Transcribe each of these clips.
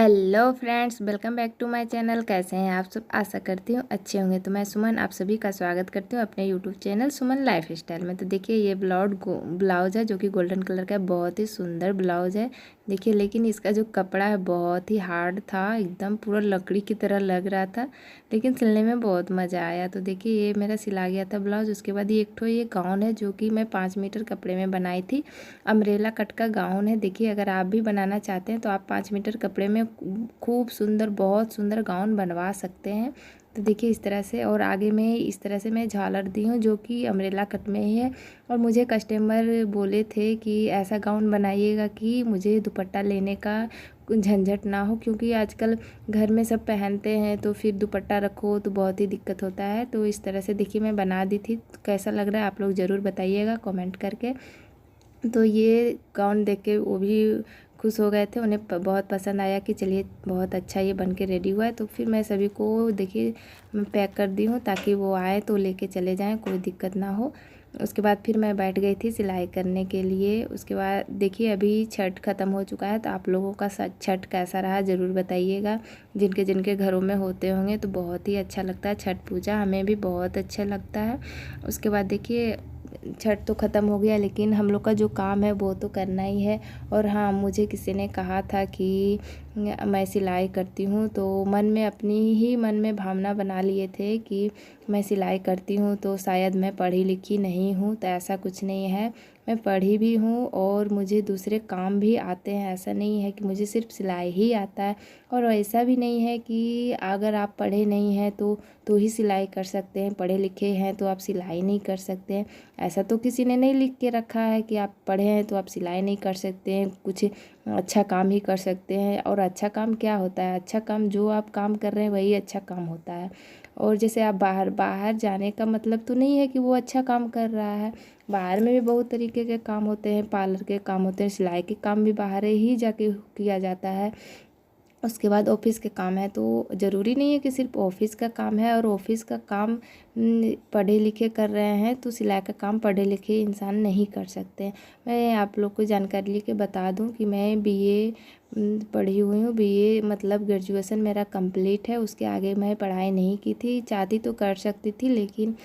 Hello friends, welcome back to my channel. कैसे हैं आप सब? आशा करती हूँ अच्छे होंगे। तो मैं सुमन आप सभी का स्वागत करती हूँ अपने यूट्यूब चैनल सुमन लाइफ स्टाइल में। तो देखिए ये ब्लाउज है जो कि गोल्डन कलर का है। बहुत ही सुंदर ब्लाउज है देखिए, लेकिन इसका जो कपड़ा है बहुत ही हार्ड था, एकदम पूरा लकड़ी की तरह लग रहा था, लेकिन सिलने में बहुत मज़ा आया। तो देखिए ये मेरा सिला गया था ब्लाउज। उसके बाद ये गाउन है जो कि मैं 5 मीटर कपड़े में बनाई थी। अम्ब्रेला कट का गाउन है। देखिए अगर आप भी बनाना चाहते हैं तो आप 5 मीटर कपड़े में खूब सुंदर, बहुत सुंदर गाउन बनवा सकते हैं। तो देखिए इस तरह से, और आगे में इस तरह से मैं झालर दी हूँ जो कि अम्ब्रेला कट में ही है। और मुझे कस्टमर बोले थे कि ऐसा गाउन बनाइएगा कि मुझे दुपट्टा लेने का झंझट ना हो, क्योंकि आजकल घर में सब पहनते हैं तो फिर दुपट्टा रखो तो बहुत ही दिक्कत होता है। तो इस तरह से देखिए मैं बना दी थी। तो कैसा लग रहा है आप लोग ज़रूर बताइएगा कमेंट करके। तो ये गाउन देख के वो भी खुश हो गए थे, उन्हें बहुत पसंद आया कि चलिए बहुत अच्छा ये बन के रेडी हुआ है। तो फिर मैं सभी को देखिए मैं पैक कर दी हूँ ताकि वो आए तो लेके चले जाएं, कोई दिक्कत ना हो। उसके बाद फिर मैं बैठ गई थी सिलाई करने के लिए। उसके बाद देखिए अभी छठ ख़त्म हो चुका है, तो आप लोगों का छठ कैसा रहा ज़रूर बताइएगा। जिनके जिनके घरों में होते होंगे तो बहुत ही अच्छा लगता है छठ पूजा, हमें भी बहुत अच्छा लगता है। उसके बाद देखिए छठ तो ख़त्म हो गया, लेकिन हम लोग का जो काम है वो तो करना ही है। और हाँ, मुझे किसी ने कहा था कि मैं सिलाई करती हूँ, तो मन में भावना बना लिए थे कि मैं सिलाई करती हूँ तो शायद मैं पढ़ी लिखी नहीं हूँ। तो ऐसा कुछ नहीं है, मैं पढ़ी भी हूँ और मुझे दूसरे काम भी आते हैं। ऐसा नहीं है कि मुझे सिर्फ सिलाई ही आता है। और ऐसा भी नहीं है कि अगर आप पढ़े नहीं हैं तो ही सिलाई कर सकते हैं, पढ़े लिखे हैं तो आप सिलाई नहीं कर सकते हैं। ऐसा तो किसी ने नहीं लिख के रखा है कि आप पढ़े हैं तो आप सिलाई नहीं कर सकते हैं, कुछ अच्छा काम ही कर सकते हैं। और अच्छा काम क्या होता है? अच्छा काम जो आप काम कर रहे हैं वही अच्छा काम होता है। और जैसे आप बाहर बाहर जाने का मतलब तो नहीं है कि वो अच्छा काम कर रहा है। बाहर में भी बहुत तरीके के काम होते हैं, पार्लर के काम होते हैं, सिलाई के काम भी बाहर ही जाके किया जाता है। उसके बाद ऑफिस के काम है, तो ज़रूरी नहीं है कि सिर्फ ऑफिस का काम है। और ऑफिस का काम पढ़े लिखे कर रहे हैं तो सिलाई का काम पढ़े लिखे इंसान नहीं कर सकते। मैं आप लोग को जानकारी लेके बता दूं कि मैं बीए पढ़ी हुई हूँ। बीए मतलब ग्रेजुएशन मेरा कंप्लीट है। उसके आगे मैं पढ़ाई नहीं की थी, चाहती तो कर सकती थी, लेकिन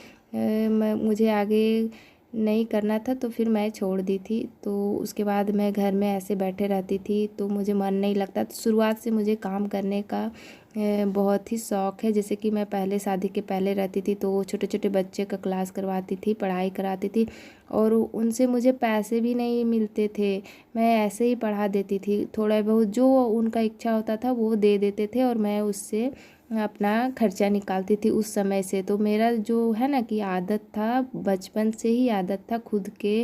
मुझे आगे नहीं करना था तो फिर मैं छोड़ दी थी। तो उसके बाद मैं घर में ऐसे बैठे रहती थी तो मुझे मन नहीं लगता। तो शुरुआत से मुझे काम करने का बहुत ही शौक़ है। जैसे कि मैं पहले शादी के पहले रहती थी तो छोटे छोटे बच्चे का क्लास करवाती थी, पढ़ाई कराती थी, और उनसे मुझे पैसे भी नहीं मिलते थे। मैं ऐसे ही पढ़ा देती थी, थोड़ा बहुत जो उनका इच्छा होता था वो दे देते थे और मैं उससे अपना खर्चा निकालती थी उस समय से। तो मेरा जो है ना कि आदत था, बचपन से ही आदत था खुद के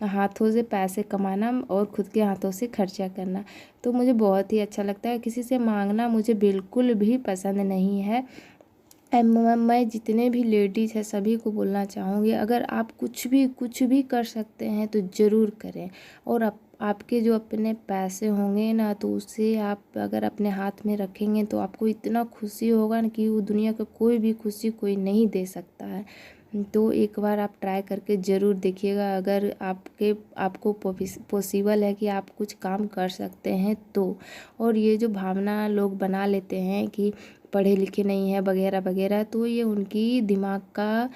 हाथों से पैसे कमाना और खुद के हाथों से खर्चा करना। तो मुझे बहुत ही अच्छा लगता है, किसी से मांगना मुझे बिल्कुल भी पसंद नहीं है। मैं जितने भी लेडीज़ हैं सभी को बोलना चाहूँगी, अगर आप कुछ भी कर सकते हैं तो ज़रूर करें। और आपके जो अपने पैसे होंगे ना, तो उससे आप अगर अपने हाथ में रखेंगे तो आपको इतना खुशी होगा ना कि वो दुनिया का कोई भी खुशी कोई नहीं दे सकता है। तो एक बार आप ट्राई करके ज़रूर देखिएगा, अगर आपको पॉसिबल है कि आप कुछ काम कर सकते हैं तो। और ये जो भावना लोग बना लेते हैं कि पढ़े लिखे नहीं है वगैरह वगैरह, तो ये उनकी दिमाग का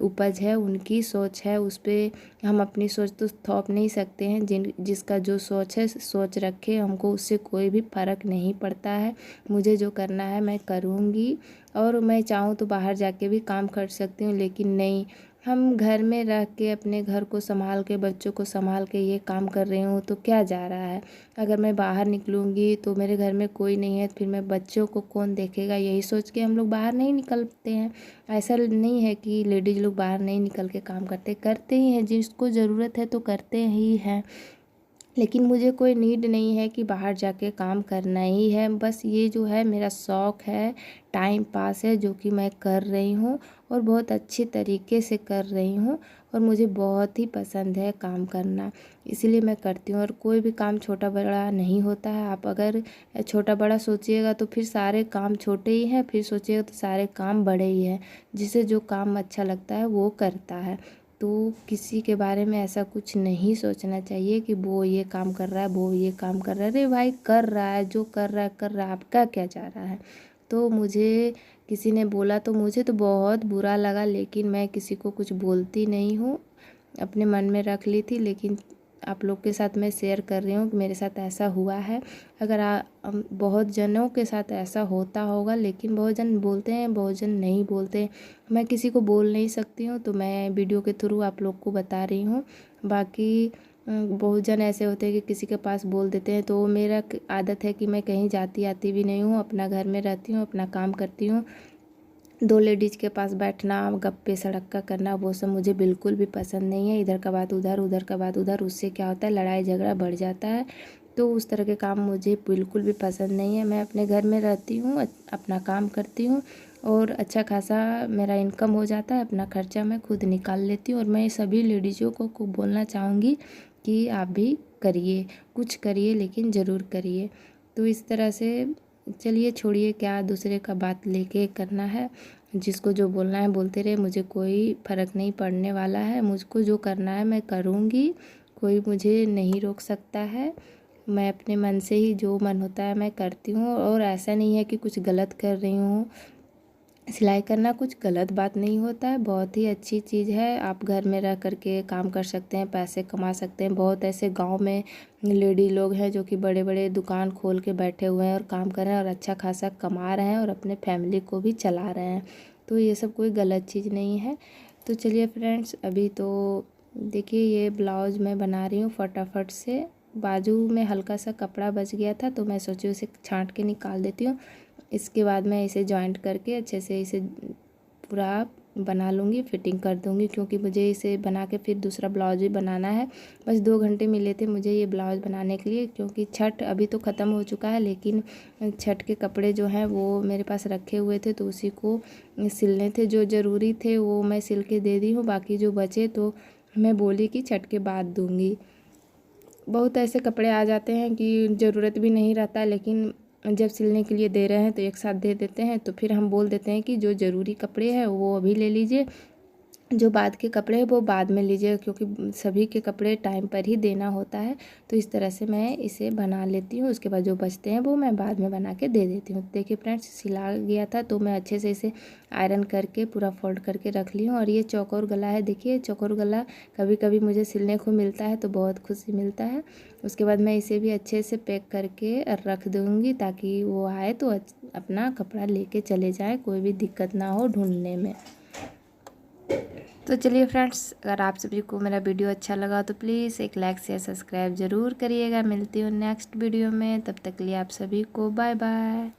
उपज है, उनकी सोच है, उस पर हम अपनी सोच तो थोप नहीं सकते हैं। जिसका जो सोच है सोच रखे, हमको उससे कोई भी फ़र्क नहीं पड़ता है। मुझे जो करना है मैं करूँगी, और मैं चाहूँ तो बाहर जाके भी काम कर सकती हूँ, लेकिन नहीं, हम घर में रह के अपने घर को संभाल के, बच्चों को संभाल के ये काम कर रही हूँ तो क्या जा रहा है? अगर मैं बाहर निकलूँगी तो मेरे घर में कोई नहीं है, फिर मैं बच्चों को कौन देखेगा? यही सोच के हम लोग बाहर नहीं निकलते हैं। ऐसा नहीं है कि लेडीज़ लोग बाहर नहीं निकल के काम करते ही हैं, जिसको ज़रूरत है तो करते ही हैं। लेकिन मुझे कोई नीड नहीं है कि बाहर जाके काम करना ही है। बस ये जो है मेरा शौक़ है, टाइम पास है, जो कि मैं कर रही हूँ और बहुत अच्छे तरीके से कर रही हूँ। और मुझे बहुत ही पसंद है काम करना, इसीलिए मैं करती हूँ। और कोई भी काम छोटा बड़ा नहीं होता है। आप अगर छोटा बड़ा सोचिएगा तो फिर सारे काम छोटे ही हैं, फिर सोचिएगा तो सारे काम बड़े ही हैं। जिसे जो काम अच्छा लगता है वो करता है। तो किसी के बारे में ऐसा कुछ नहीं सोचना चाहिए कि वो ये काम कर रहा है, वो ये काम कर रहा है। अरे भाई कर रहा है, जो कर रहा है कर रहा है, आपका क्या जा रहा है। तो मुझे किसी ने बोला तो मुझे तो बहुत बुरा लगा, लेकिन मैं किसी को कुछ बोलती नहीं हूँ, अपने मन में रख ली थी। लेकिन आप लोग के साथ मैं शेयर कर रही हूँ कि मेरे साथ ऐसा हुआ है। अगर बहुत जनों के साथ ऐसा होता होगा, लेकिन बहुत जन बोलते हैं, बहुत जन नहीं बोलते। मैं किसी को बोल नहीं सकती हूँ, तो मैं वीडियो के थ्रू आप लोग को बता रही हूँ। बाकी बहुत जन ऐसे होते हैं कि किसी के पास बोल देते हैं। तो मेरा आदत है कि मैं कहीं जाती आती भी नहीं हूँ, अपना घर में रहती हूँ, अपना काम करती हूँ। दो लेडीज़ के पास बैठना, गप्पे सड़क का करना, वो सब मुझे बिल्कुल भी पसंद नहीं है। इधर का बात उधर, उधर का बात उधर, उससे क्या होता है, लड़ाई झगड़ा बढ़ जाता है। तो उस तरह के काम मुझे बिल्कुल भी पसंद नहीं है। मैं अपने घर में रहती हूँ, अपना काम करती हूँ और अच्छा खासा मेरा इनकम हो जाता है। अपना खर्चा मैं खुद निकाल लेती हूँ। और मैं सभी लेडीज़ों को बोलना चाहूँगी कि आप भी करिए, कुछ करिए, लेकिन ज़रूर करिए। तो इस तरह से चलिए, छोड़िए, क्या दूसरे का बात लेके करना है। जिसको जो बोलना है बोलते रहे, मुझे कोई फ़र्क नहीं पड़ने वाला है। मुझको जो करना है मैं करूँगी, कोई मुझे नहीं रोक सकता है। मैं अपने मन से ही जो मन होता है मैं करती हूँ। और ऐसा नहीं है कि कुछ गलत कर रही हूँ। सिलाई करना कुछ गलत बात नहीं होता है, बहुत ही अच्छी चीज़ है। आप घर में रह कर के काम कर सकते हैं, पैसे कमा सकते हैं। बहुत ऐसे गांव में लेडी लोग हैं जो कि बड़े बड़े दुकान खोल के बैठे हुए हैं और काम कर रहे हैं और अच्छा खासा कमा रहे हैं और अपने फैमिली को भी चला रहे हैं। तो ये सब कोई गलत चीज़ नहीं है। तो चलिए फ्रेंड्स, अभी तो देखिए ये ब्लाउज़ मैं बना रही हूँ फटाफट से। बाजू में हल्का सा कपड़ा बच गया था, तो मैं सोची उसे छाँट के निकाल देती हूँ। इसके बाद मैं इसे जॉइंट करके अच्छे से इसे पूरा बना लूँगी, फिटिंग कर दूँगी, क्योंकि मुझे इसे बना के फिर दूसरा ब्लाउज भी बनाना है। बस 2 घंटे मिले थे मुझे ये ब्लाउज़ बनाने के लिए, क्योंकि छठ अभी तो ख़त्म हो चुका है, लेकिन छठ के कपड़े जो हैं वो मेरे पास रखे हुए थे, तो उसी को सिलने थे। जो ज़रूरी थे वो मैं सिल के दे दी हूँ, बाकी जो बचे तो मैं बोली कि छठ के बाद दूँगी। बहुत ऐसे कपड़े आ जाते हैं कि ज़रूरत भी नहीं रहता, लेकिन जब सिलने के लिए दे रहे हैं तो एक साथ दे देते हैं। तो फिर हम बोल देते हैं कि जो ज़रूरी कपड़े हैं वो अभी ले लीजिए, जो बाद के कपड़े हैं वो बाद में लीजिए, क्योंकि सभी के कपड़े टाइम पर ही देना होता है। तो इस तरह से मैं इसे बना लेती हूँ। उसके बाद जो बचते हैं वो मैं बाद में बना के दे देती हूँ। देखिए फ्रेंड्स, सिला गया था तो मैं अच्छे से इसे आयरन करके पूरा फोल्ड करके रख ली हूँ। और ये चौकोर गला है, देखिए चौकोर गला कभी कभी मुझे सिलने को मिलता है तो बहुत खुशी मिलता है। उसके बाद मैं इसे भी अच्छे से पैक करके रख दूँगी, ताकि वो आए तो अपना कपड़ा लेके चले जाए, कोई भी दिक्कत ना हो ढूंढने में। तो चलिए फ्रेंड्स, अगर आप सभी को मेरा वीडियो अच्छा लगा तो प्लीज़ एक लाइक शेयर सब्सक्राइब ज़रूर करिएगा। मिलती हूँ नेक्स्ट वीडियो में, तब तक के लिए आप सभी को बाय बाय।